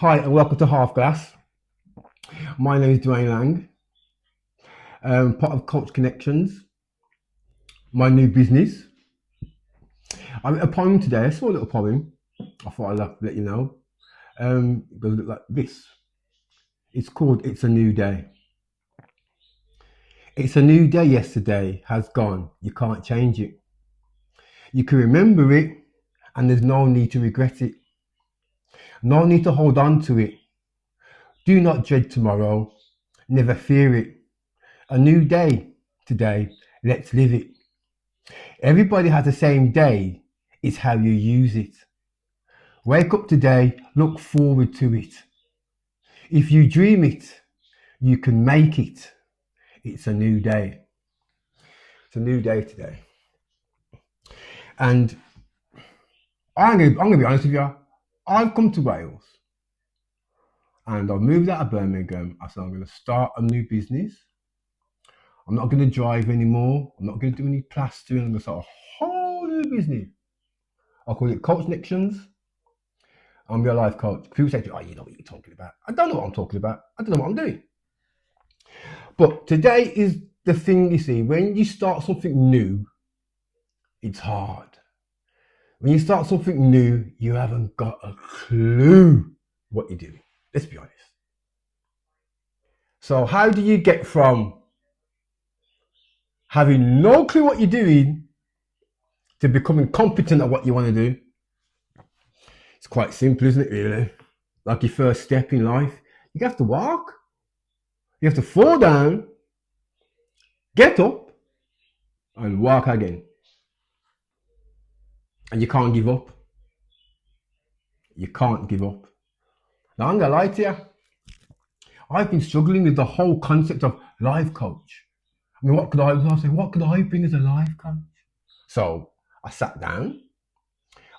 Hi and welcome to Half Glass. My name is Dwayne Lang, part of Coach Connections, my new business. I wrote a poem today, a small little poem. I thought I'd let you know. It goes like this. It's called It's a New Day. It's a new day, yesterday has gone, you can't change it. You can remember it and there's no need to regret it. No need to hold on to it. Do not dread tomorrow, never fear it. A new day today, let's live it. Everybody has the same day, it's how you use it. Wake up today, look forward to it. If you dream it, you can make it. It's a new day. It's a new day today. And I'm gonna be honest with you, I've come to Wales and I've moved out of Birmingham. I said I'm gonna start a new business. I'm not gonna drive anymore. I'm not gonna do any plastering. I'm gonna start a whole new business. I'll call it Coach Connections. I'm your life coach. People say, oh, you know what you're talking about. I don't know what I'm talking about. I don't know what I'm doing. But today is the thing, you see, when you start something new, it's hard. When you start something new, you haven't got a clue what you're doing. Let's be honest. So how do you get from having no clue what you're doing to becoming competent at what you want to do? It's quite simple, isn't it, really? Like your first step in life, you have to walk. You have to fall down, get up, and walk again. And you can't give up. You can't give up. Now, I'm going to lie to you. I've been struggling with the whole concept of life coach. I mean, what could I bring as a life coach? So I sat down,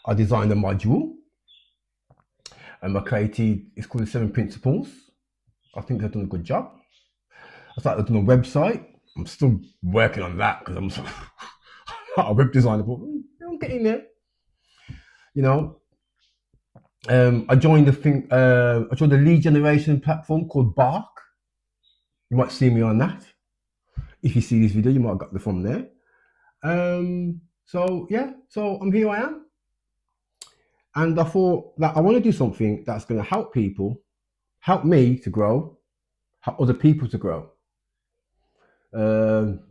I designed a module, and I created, it's called the 7 Principles. I think they've done a good job. I started doing a website. I'm still working on that because I'm not a web designer, but I'm getting there. You know, I joined I joined a lead generation platform called Bark. You might see me on that. If you see this video, you might have got the from there. So here I am. And I thought that I want to do something that's going to help people, help me to grow, help other people to grow,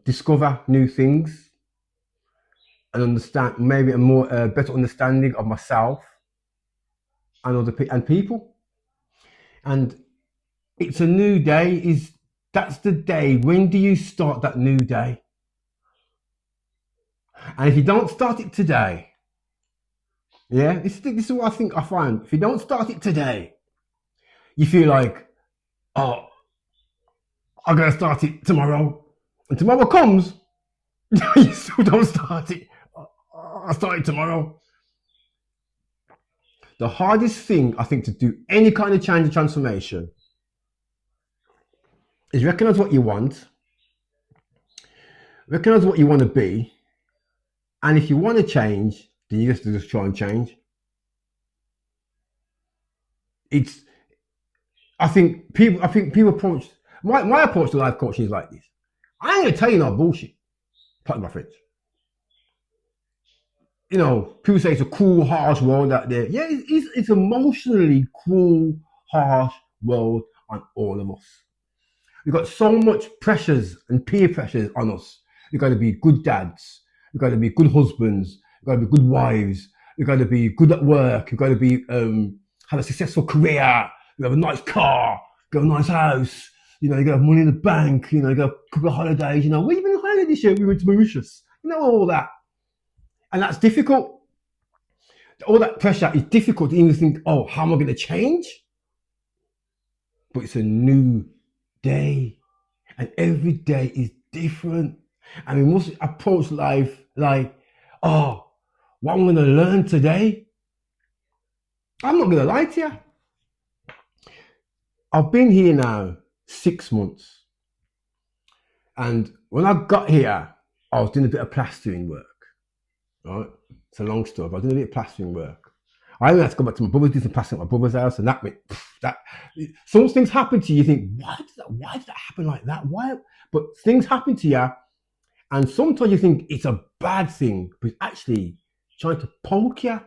discover new things, and understand maybe a more better understanding of myself and other people. And it's a new day. That's the day. When do you start that new day? And if you don't start it today, yeah, this is what I find. If you don't start it today, you feel like, oh, I'm gonna start it tomorrow, and tomorrow comes, you still don't start it. I'll start it tomorrow. The hardest thing I think to do any kind of change or transformation is recognize what you want, recognize what you want to be, and if you want to change, then you have to just try and change. I think people approach my approach to life coaching is like this. I ain't gonna tell you no bullshit. Pardon my French. You know, people say it's a cruel, harsh world out there. Yeah, it's emotionally cruel, harsh world on all of us. We've got so much pressures and peer pressures on us. We've got to be good dads. We've got to be good husbands. We've got to be good wives. We've got to be good at work. We've got to be have a successful career. You have a nice car. You have a nice house. You know, you got to have money in the bank. You know, you got a couple of holidays. You know, where you been on holiday this year? We went to Mauritius. You know, all that. And that's difficult. All that pressure is difficult to even think, oh, how am I going to change? But it's a new day. And every day is different. And we must approach life like, oh, what I'm going to learn today. I'm not going to lie to you. I've been here now 6 months. And when I got here, I was doing a bit of plastering work. Right? It's a long story, but I was doing a bit of plastering work. I only had to go back to my brother's, do some passing at my brother's house, and that went, that. Some things happen to you, you think, why did that happen like that? Why? But things happen to you, and sometimes you think it's a bad thing, but it's actually trying to poke you,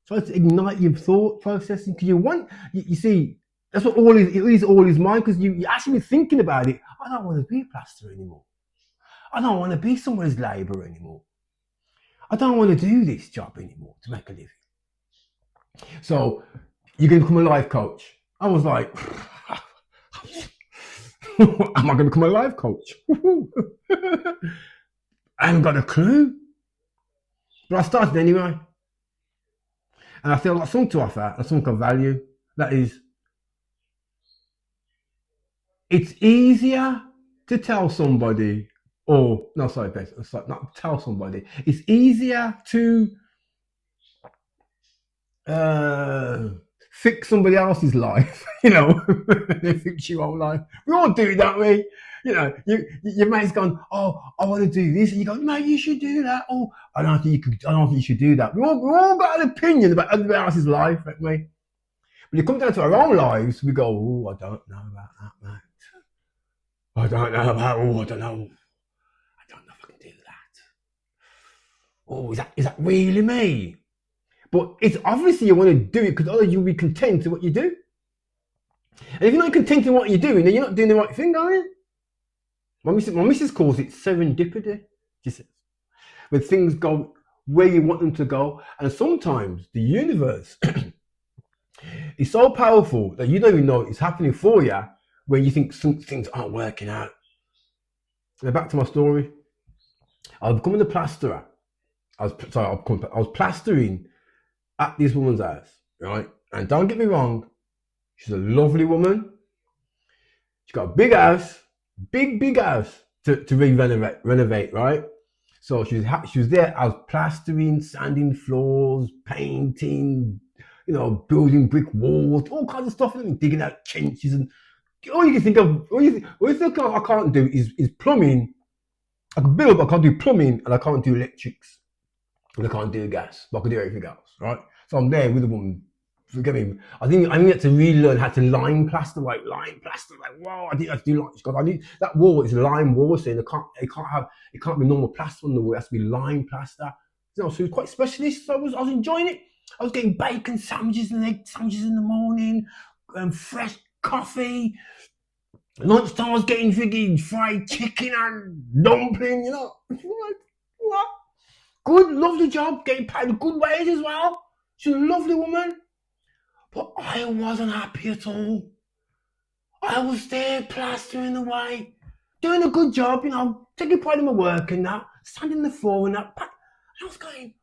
trying to ignite your thought processing. Because you see, that's what it is all his mind, because you actually be thinking about it. I don't want to be a plasterer anymore. I don't want to be someone's labourer anymore. I don't want to do this job anymore to make a living. So you're going to become a life coach. I was like, am I going to become a life coach? I haven't got a clue. But I started anyway. And I feel like something to offer and something of value. That is, it's easier to tell somebody, or no, sorry, not tell somebody. It's easier to fix somebody else's life, than fix your own life. We all do it, don't we? Your mate's gone, oh, I want to do this, and you go, no, you should do that. Oh, I don't think you should do that. We all got an opinion about everybody else's life, haven't we? When it comes down to our own lives, we go, oh, I don't know about that, mate. I don't know if I can do that. Oh, is that really me? But it's obviously you want to do it because otherwise you'll be content with what you do. And if you're not content with what you're doing, then you're not doing the right thing, are you? My missus calls it serendipity. She says, when things go where you want them to go. And sometimes the universe is so powerful that you don't even know it's happening for you when you think some things aren't working out. Now back to my story. I was becoming a plasterer. I was plastering at this woman's house, right? And don't get me wrong, she's a lovely woman. She's got a big house, big house to renovate, right? So she was there. I was plastering, sanding floors, painting, building brick walls, all kinds of stuff, and digging out trenches. And all you can think of, all you think I can't do is plumbing. I can build, but I can't do plumbing, and I can't do electrics, and I can't do gas, but I can do everything else, right? So I'm there with the woman. Forget me. I think I had to really learn how to lime plaster. Like, wow, I didn't have to do because I need that wall is a lime wall, so it can't be normal plaster on the wall. It has to be lime plaster. So it was quite specialist. So I was enjoying it. I was getting bacon sandwiches and egg sandwiches in the morning, fresh coffee. Lunchtime I was getting freaking fried chicken and dumpling. What? Good, lovely job, getting paid a good wage as well. She's a lovely woman. But I wasn't happy at all. I was there plastering away, doing a good job, taking pride in my work and that, standing on the floor and that. But I was going,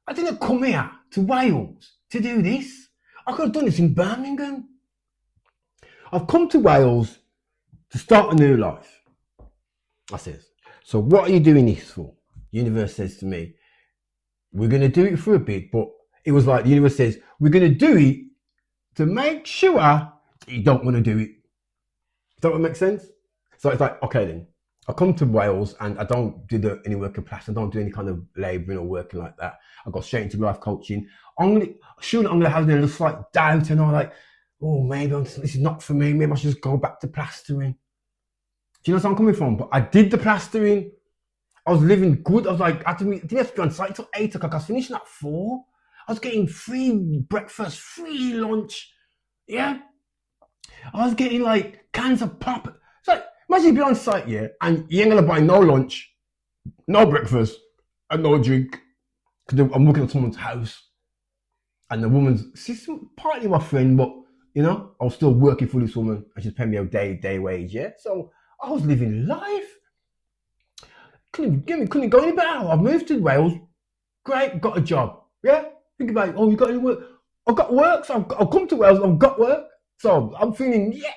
I didn't come here to Wales to do this. I could have done this in Birmingham. I've come to Wales to start a new life. I says, so what are you doing this for? The universe says to me, we're going to do it for a bit, but it was like the universe says, we're going to do it to make sure you don't want to do it. Does that make sense? So it's like, okay then, I come to Wales and I don't do any work in plaster, I don't do any kind of labouring or working like that. I got straight into life coaching. I'm going to have a little slight doubt and I'm like, oh, maybe this is not for me. Maybe I should just go back to plastering. Do you know where I'm coming from? But I did the plastering. I was living good. I was like, I didn't have to be on site till 8 o'clock. I was finishing at 4. I was getting free breakfast, free lunch. Yeah. I was getting like cans of pop. It's like, imagine you be on site, yeah, and you ain't gonna buy no lunch, no breakfast, and no drink. Because I'm working at someone's house. And the woman's, she's partly my friend, but I was still working for this woman and she's paying me a day wage, yeah. So I was living life. Couldn't go any better. I moved to Wales. Great, got a job. Yeah. Think about it. Oh, you got any work? I've got work, so I've come to Wales, I've got work. So I'm feeling, yeah.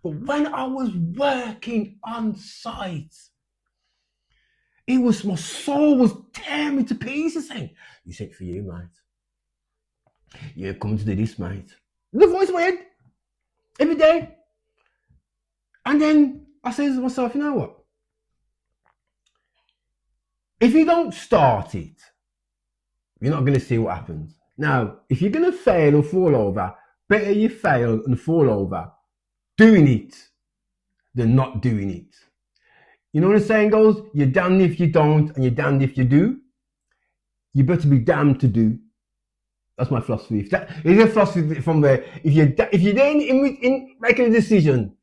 But when I was working on site, my soul was tearing me to pieces saying, you said for you, mate. You're coming to do this, mate. The voice in my head. Every day. And then I said to myself, you know what? If you don't start it, you're not going to see what happens. Now, if you're going to fail and fall over, better you fail and fall over doing it than not doing it. You know what the saying goes? You're damned if you don't, and you're damned if you do. You better be damned to do. That's my philosophy. If that is a philosophy from there, if you're then in making a decision,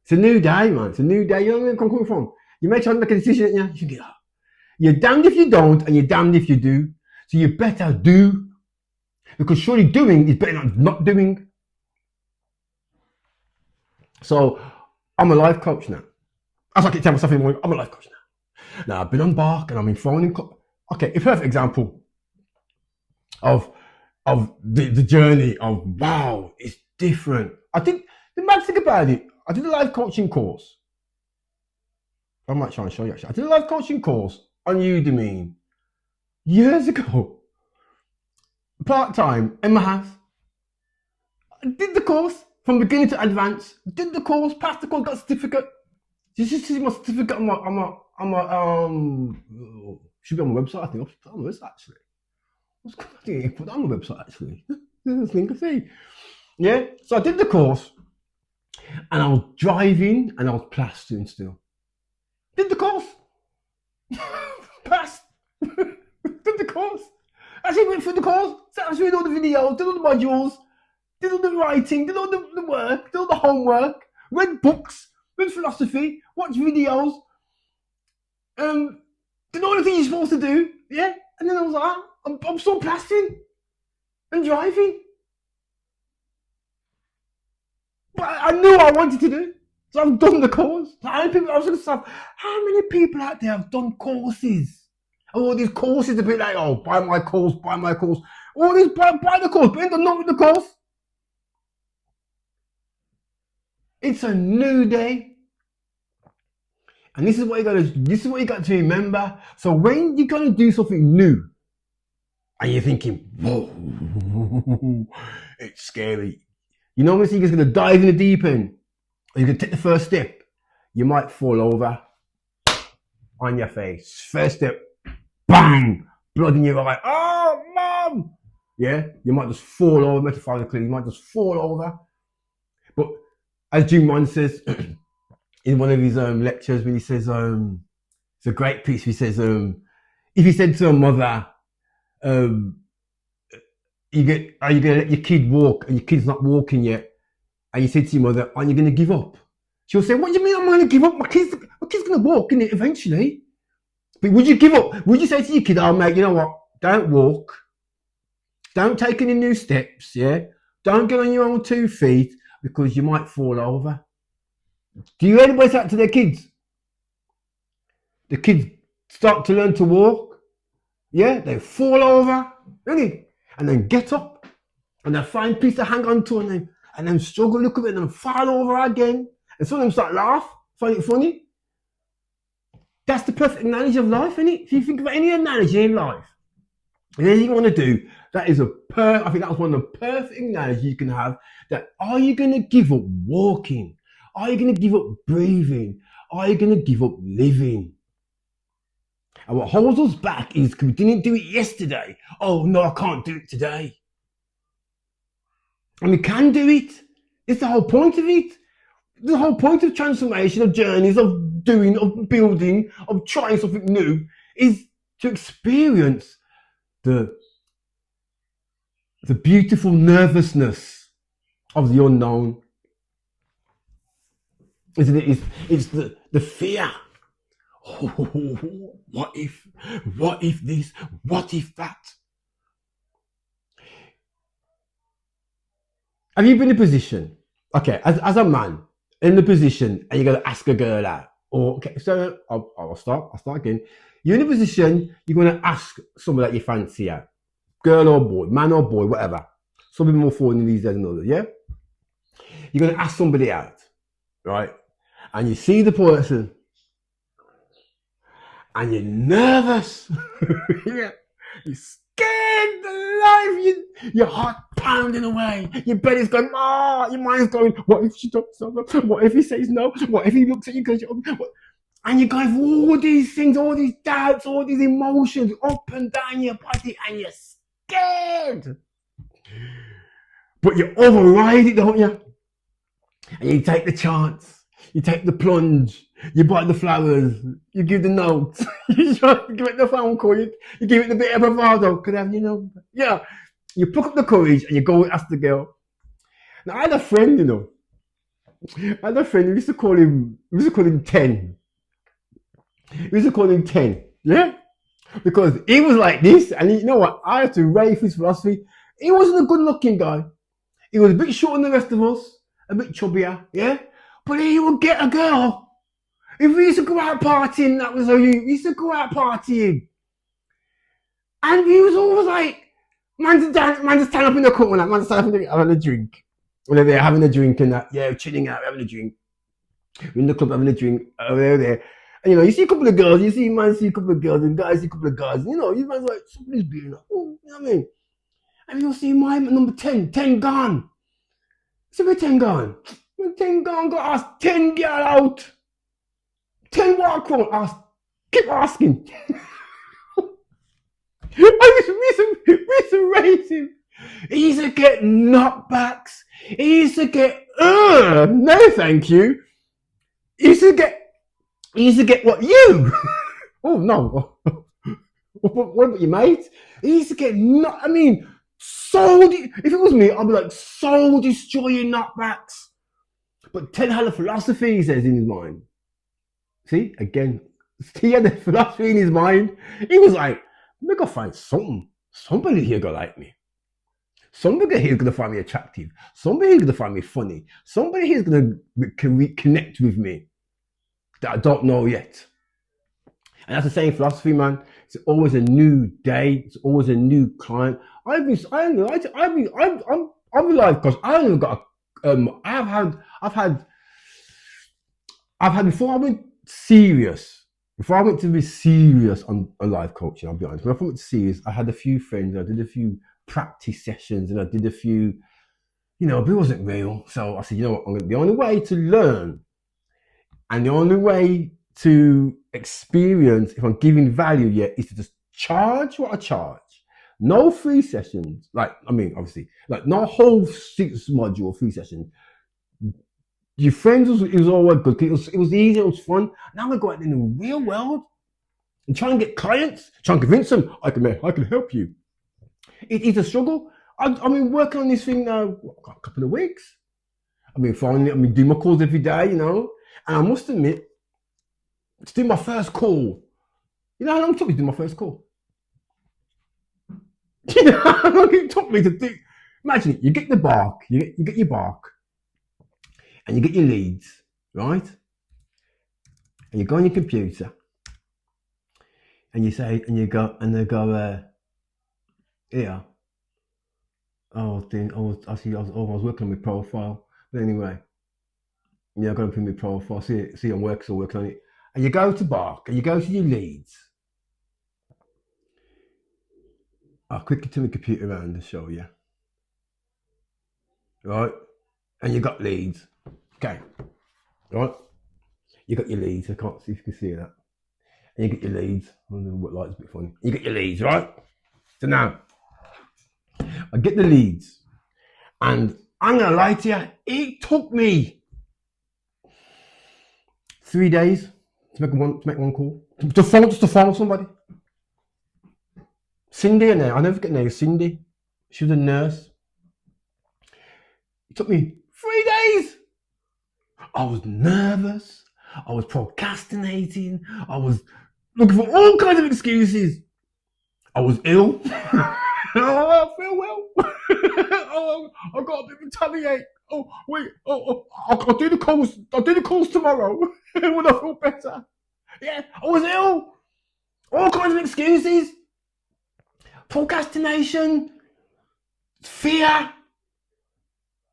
it's a new day, man. It's a new day. You know where I'm coming from? You may try to make a decision, yeah, you get up. You're damned if you don't, and you're damned if you do. So you better do, because surely doing is better than not doing. So I'm a life coach now. As I keep telling myself in the morning, I'm a life coach now. Now I've been on Bark and I've been phoning. Okay, a perfect example of the journey of wow, it's different. I think the mad thing about it, I did a life coaching course. I might try and show you actually. I did a life coaching course on Udemy years ago, part time in my house. I did the course from beginning to advance. Did the course, passed the course, got a certificate. You should see my certificate on my should be on my website. I think I'll put it on the website actually. I think I put it on my website actually. There's a thing to see. Yeah. So I did the course, and I was driving and I was plastering still. Did the course. Passed. Did the course. Actually went through the course. Sat through all the videos, did all the modules, did all the writing, did all the work, did all the homework, read books, read philosophy, watched videos, did all the things you're supposed to do, yeah? And then I was like, I'm still plastering and driving. But I knew what I wanted to do. So I've done the course. How many people out there have done courses? All these courses a bit like, oh, buy my course. All these buy the course, but ain't done nothing with the course. It's a new day. And this is what you got to remember. So when you're gonna do something new and you're thinking, whoa, it's scary. You know when you're gonna dive in the deep end, or you're gonna take the first step, you might fall over on your face. First step, bang, blood in your eye. Oh, mom! Yeah, you might just fall over, metaphorically, you might just fall over. But as Jim Mon says in one of his lectures, when he says, it's a great piece, he says, if he said to a mother, are you going to let your kid walk and your kid's not walking yet? And you said to your mother, aren't you going to give up? She'll say, what do you mean I'm going to give up? My kid's going to walk, innit, eventually. But would you give up? Would you say to your kid, oh, mate, you know what? Don't walk. Don't take any new steps, yeah? Don't get on your own 2 feet because you might fall over. Do you anybody say that to their kids? The kids start to learn to walk. Yeah, they fall over, really, and then get up, and they find a piece to hang on to, and then struggle, look at it, and then fall over again. And some of them start laugh, find it funny. That's the perfect analogy of life, isn't it? If you think about any analogy in life, and anything you want to do, that is I think that was one of the perfect analogies you can have. That are you going to give up walking? Are you going to give up breathing? Are you going to give up living? And what holds us back is we didn't do it yesterday. Oh no, I can't do it today. And we can do it. It's the whole point of it. The whole point of transformation, of journeys, of doing, of building, of trying something new is to experience the beautiful nervousness of the unknown. Isn't it? It's the fear. Oh, what if this? What if that? Have you been in a position, okay, as a man, in the position, and you're going to ask a girl out? Or, okay, so I'll start again. You're in a position, you're going to ask somebody that you fancy out. Girl or boy, man or boy, whatever. Some people more falling these days than others, yeah? You're going to ask somebody out, right? And you see the person, and you're nervous. Yeah. You're scared to life. Your heart pounding away. Your belly's going, your mind's going, what if she does something? What if he says no? What if he looks at you because and you're going through all these things, all these doubts, all these emotions up and down your body, and you're scared. But you override it, don't you? And you take the chance. You take the plunge. You buy the flowers. You give the notes. You give it the phone call. You give it the bit of bravado. Could I have your number? Yeah. You pick up the courage and you go and ask the girl. Now I had a friend, we used to call him 10. We used to call him 10. Yeah? Because he was like this, and you know what? I had to rave his philosophy. He wasn't a good looking guy. He was a bit shorter than the rest of us, a bit chubbier, yeah? But he would get a girl. If we used to go out partying, that was how you used to go out partying. And he was always like, man's stand up in the corner, man's stand up in the, having a drink. When they're having a drink and that, yeah, chilling out, having a drink. We're in the club having a drink, over there. And you see a couple of girls, you see man see a couple of girls, and guys see a couple of guys. You man's like, somebody's being like, oh, you know what I mean? And you'll see my number 10, 10 gone. See where 10 gone? When 10 gone, got ask 10 girl out. 10 walk on, keep asking. I used to raise him. He used to get knockbacks. He used to get, no thank you. He used to get what you? Oh no. What about your mate? He used to get soul. If it was me, I'd be like soul destroying knockbacks. But Ted had a philosophy, he says, in his mind. See, again, he had a philosophy in his mind. He was like, I'm gonna find something. Somebody here gonna like me. Somebody here is gonna find me attractive. Somebody here is gonna find me funny. Somebody here is gonna connect with me that I don't know yet. And that's the same philosophy, man. It's always a new day. It's always a new client. I'm alive because I only got. I've had before I went serious. Before I went to be serious on life coaching, I'll be honest. When I went serious, I had a few friends. I did a few practice sessions, and I did a few, but it wasn't real. So I said, you know what? The only way to learn, and the only way to experience, if I'm giving value yet, is to just charge what I charge. No free sessions. Obviously, no whole 6 module free sessions. Your friends, it was all good. It was easy, it was fun. Now I'm going to go out in the real world and try and get clients, try and convince them I can help you. It's a struggle. I've been working on this thing now a couple of weeks. I've been doing my calls every day, and I must admit, to do my first call, you know how long it took me to do my first call? You know how long it took me to do? Imagine it, you get the bark, you get your bark, and you get your leads, right? And you go on your computer, and you say, and they go, here. I was working on my profile, but anyway, I'm going to put my profile. See, I'm working on it. And you go to bark, and you go to your leads. I'll quickly turn my computer around and show you. Right? And you got leads. Okay. Right? You got your leads. I can't see if you can see that. And you get your leads. I don't know what light's a bit funny. You get your leads, right? So now, I get the leads. And I'm going to lie to you, it took me 3 days to make one call. To phone somebody. Cindy, I'll never forget her name, Cindy. She was a nurse. It took me 3 days. I was nervous. I was procrastinating. I was looking for all kinds of excuses. I was ill. Oh, I feel well. Oh, I got a bit of a tummy ache. Oh, wait. I'll do the calls. I'll do the calls tomorrow when I feel better. Yeah, I was ill. All kinds of excuses. Procrastination, fear,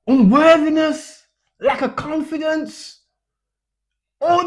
unworthiness, lack of confidence, all